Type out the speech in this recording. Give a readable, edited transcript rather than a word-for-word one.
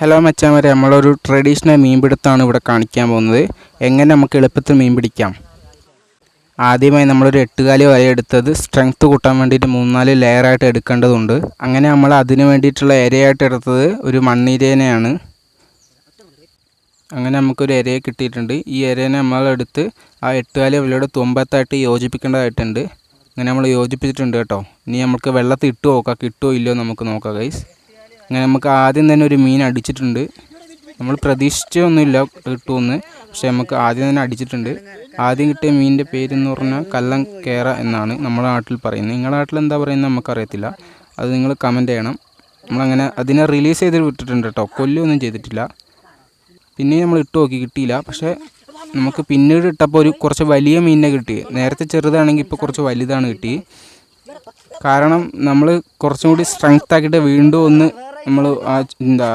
Hello മച്ചാന്മാരെ, നമ്മളൊരു traditional മീൻപിടുത്തമാണ് ഇവിടെ കാണിക്കാൻ പോകുന്നത്. എങ്ങനെ നമുക്ക് എളുപ്പത്തിൽ മീൻ പിടിക്കാം. ആദ്യമായി നമ്മളൊരു 8 കാലി വല എടുത്തത് സ്ട്രെങ്ത്ത് കൂട്ടാൻ വേണ്ടിയിട്ട് 3-4 ലെയറായിട്ട് എടുക്കേണ്ടതുണ്ട്. അങ്ങനെ നമ്മൾ അതിന് വേണ്ടിയിട്ടുള്ള ഇരയായിട്ട് എടുത്തത് ഒരു മണ്ണിരേനെയാണ്. അങ്ങനെ നമുക്കൊരു ഇരയെ കിട്ടിയിട്ടുണ്ട്. ഈ ഇരേനെ നമ്മളെടുത്ത് ആ 8 കാലി വലയുടെ തുമ്പത്തായിട്ട് യോജിപ്പിക്കേണ്ടതായിട്ടുണ്ട്. അങ്ങനെ നമ്മൾ യോജിപ്പിച്ചിട്ടുണ്ട് കേട്ടോ. ഇനി നമുക്ക് വെള്ളത്തിൽ ഇട്ട് നോക്കാം, കിട്ടുമോ ഇല്ലയോ നമുക്ക് നോക്കാം ഗൈസ്. അങ്ങനെ നമുക്ക് ആദ്യം തന്നെ ഒരു മീൻ അടിച്ചിട്ടുണ്ട്. നമ്മൾ പ്രതീക്ഷിച്ചൊന്നുമില്ല കിട്ടുമെന്ന്, പക്ഷേ നമുക്ക് ആദ്യം തന്നെ അടിച്ചിട്ടുണ്ട്. ആദ്യം കിട്ടിയ മീനിൻ്റെ പേരെന്ന് പറഞ്ഞാൽ കല്ലൻ കേറ എന്നാണ് നമ്മുടെ നാട്ടിൽ പറയുന്നത്. നിങ്ങളുടെ നാട്ടിൽ എന്താ പറയുന്നത് നമുക്കറിയത്തില്ല, അത് നിങ്ങൾ കമൻറ്റ് ചെയ്യണം. നമ്മളങ്ങനെ അതിനെ റിലീസ് ചെയ്ത് വിട്ടിട്ടുണ്ട് കേട്ടോ, കൊല്ലുമൊന്നും ചെയ്തിട്ടില്ല. പിന്നെ നമ്മൾ ഇട്ട് നോക്കി, കിട്ടിയില്ല. പക്ഷേ നമുക്ക് പിന്നീട് ഇട്ടപ്പോൾ കുറച്ച് വലിയ മീനിനെ കിട്ടി. നേരത്തെ ചെറുതാണെങ്കിൽ ഇപ്പോൾ കുറച്ച് വലുതാണ് കിട്ടി. കാരണം നമ്മൾ കുറച്ചും കൂടി സ്ട്രെങ്ത് ആക്കിയിട്ട് വീണ്ടും ഒന്ന് നമ്മൾ എന്താ